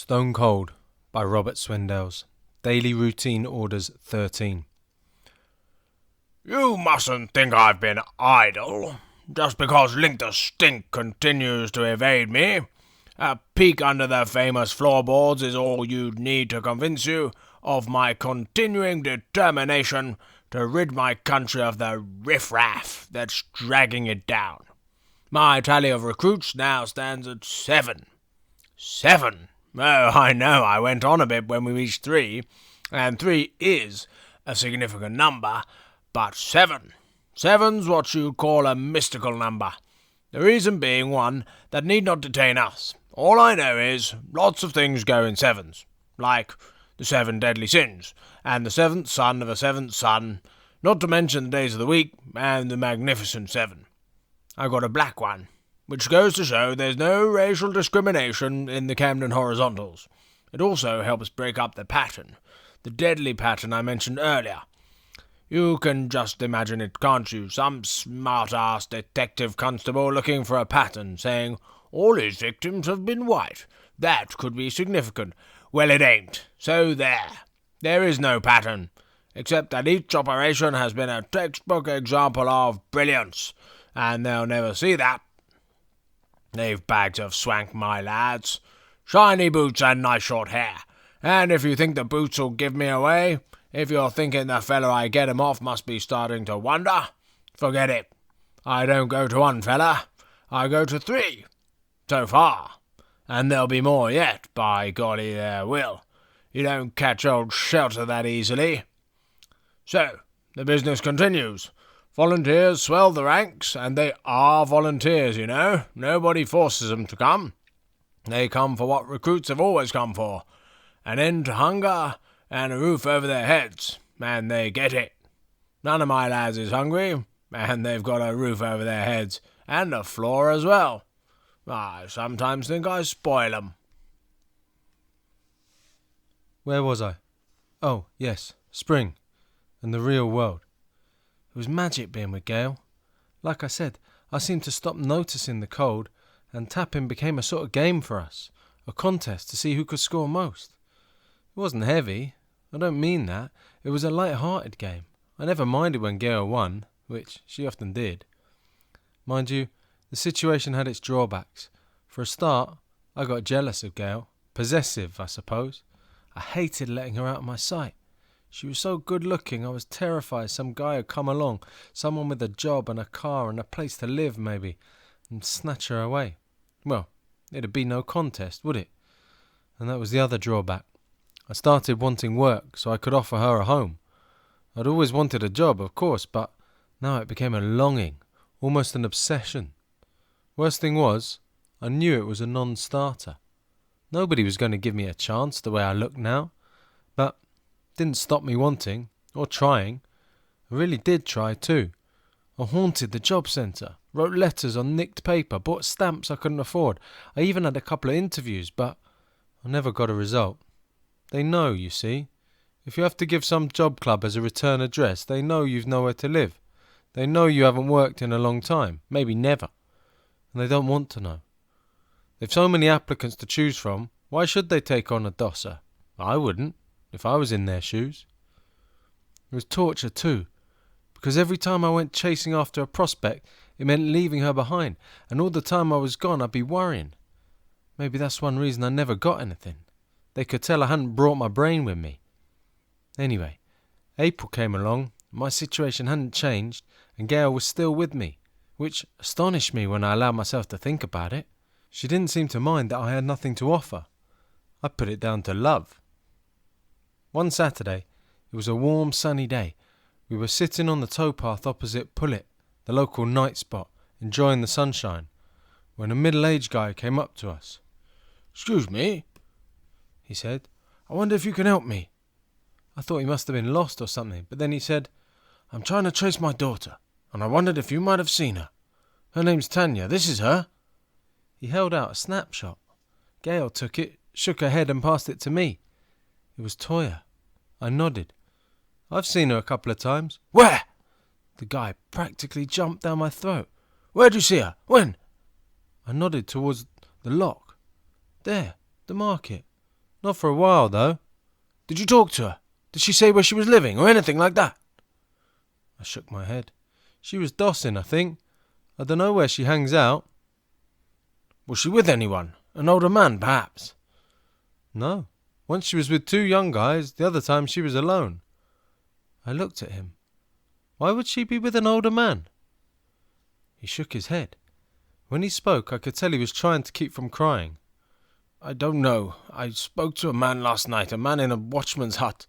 Stone Cold by Robert Swindells. Daily Routine Orders 13. You mustn't think I've been idle, just because Link the Stink continues to evade me. A peek under the famous floorboards is all you'd need to convince you of my continuing determination to rid my country of the riffraff that's dragging it down. My tally of recruits now stands at 7. 7? Oh, I know, I went on a bit when we reached 3, and 3 is a significant number, but 7. 7's what you'd call a mystical number. The reason being one that need not detain us. All I know is lots of things go in 7s, like the 7 deadly sins, and the 7th son of a 7th son, not to mention the days of the week, and the magnificent 7. I got a black one, which goes to show there's no racial discrimination in the Camden horizontals. It also helps break up the pattern, the deadly pattern I mentioned earlier. You can just imagine it, can't you? Some smart-ass detective constable looking for a pattern, saying, all his victims have been white. That could be significant. Well, it ain't. So there. There is no pattern, except that each operation has been a textbook example of brilliance, and they'll never see that. They've bags of swank, my lads. Shiny boots and nice short hair. And if you think the boots'll give me away, if you're thinking the fella I get 'em off must be starting to wonder, forget it. I don't go to one fella, I go to 3. So far. And there'll be more yet, by golly there will. You don't catch old Shelter that easily. So, the business continues. Volunteers swell the ranks, and they are volunteers, you know. Nobody forces them to come. They come for what recruits have always come for. An end to hunger and a roof over their heads, and they get it. None of my lads is hungry, and they've got a roof over their heads, and a floor as well. I sometimes think I spoil 'em. Where was I? Oh, yes, spring, and the real world. It was magic being with Gale. Like I said, I seemed to stop noticing the cold, and tapping became a sort of game for us, a contest to see who could score most. It wasn't heavy, I don't mean that. It was a light-hearted game. I never minded when Gale won, which she often did. Mind you, the situation had its drawbacks. For a start, I got jealous of Gale. Possessive, I suppose. I hated letting her out of my sight. She was so good-looking, I was terrified some guy would come along, someone with a job and a car and a place to live, maybe, and snatch her away. Well, it'd be no contest, would it? And that was the other drawback. I started wanting work so I could offer her a home. I'd always wanted a job, of course, but now it became a longing, almost an obsession. Worst thing was, I knew it was a non-starter. Nobody was going to give me a chance the way I look now, but didn't stop me wanting, or trying. I really did try too. I haunted the job centre, wrote letters on nicked paper, bought stamps I couldn't afford. I even had a couple of interviews, but I never got a result. They know, you see. If you have to give some job club as a return address, they know you've nowhere to live. They know you haven't worked in a long time, maybe never. And they don't want to know. They've so many applicants to choose from, why should they take on a dosser? I wouldn't, if I was in their shoes. It was torture too, because every time I went chasing after a prospect, it meant leaving her behind, and all the time I was gone I'd be worrying. Maybe that's one reason I never got anything. They could tell I hadn't brought my brain with me. Anyway, April came along, my situation hadn't changed, and Gale was still with me, which astonished me when I allowed myself to think about it. She didn't seem to mind that I had nothing to offer. I put it down to love. One Saturday, it was a warm sunny day. We were sitting on the towpath opposite Pullet, the local night spot, enjoying the sunshine, when a middle-aged guy came up to us. "Excuse me," he said. "I wonder if you can help me." I thought he must have been lost or something, but then he said, "I'm trying to trace my daughter, and I wondered if you might have seen her. Her name's Tanya. This is her." He held out a snapshot. Gale took it, shook her head and passed it to me. It was Toya. I nodded. "I've seen her a couple of times." "Where?" The guy practically jumped down my throat. "Where'd you see her? When?" I nodded towards the lock. "There, the market." Not for a while, though. Did you talk to her? Did she say where she was living, or anything like that? I shook my head. She was dossing, I think. I don't know where she hangs out. Was she with anyone? An older man, perhaps? No. Once she was with 2 young guys, the other time she was alone. I looked at him. Why would she be with an older man? He shook his head. When he spoke, I could tell he was trying to keep from crying. I don't know. I spoke to a man last night, a man in a watchman's hut.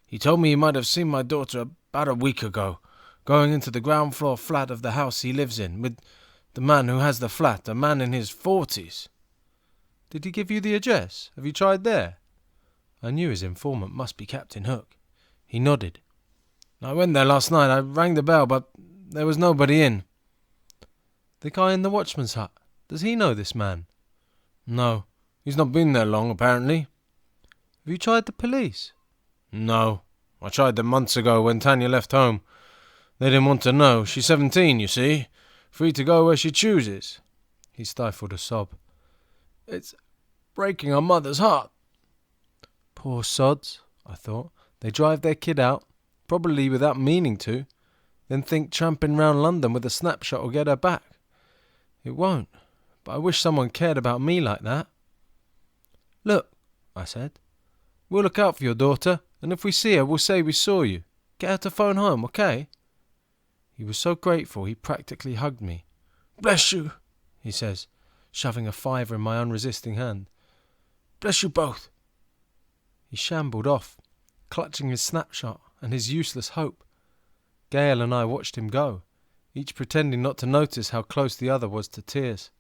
He told me he might have seen my daughter about a week ago, going into the ground floor flat of the house he lives in, with the man who has the flat, a man in his 40s. Did he give you the address? Have you tried there? I knew his informant must be Captain Hook. He nodded. I went there last night. I rang the bell, but there was nobody in. The guy in the watchman's hut, does he know this man? No, he's not been there long, apparently. Have you tried the police? No, I tried them months ago when Tanya left home. They didn't want to know. She's 17, you see, free to go where she chooses. He stifled a sob. It's breaking her mother's heart. Poor sods, I thought. They drive their kid out, probably without meaning to, then think tramping round London with a snapshot will get her back. It won't, but I wish someone cared about me like that. Look, I said, we'll look out for your daughter, and if we see her, we'll say we saw you. Get her to phone home, okay? He was so grateful he practically hugged me. Bless you, he says, shoving a $5 in my unresisting hand. Bless you both. He shambled off, clutching his snapshot and his useless hope. Gale and I watched him go, each pretending not to notice how close the other was to tears.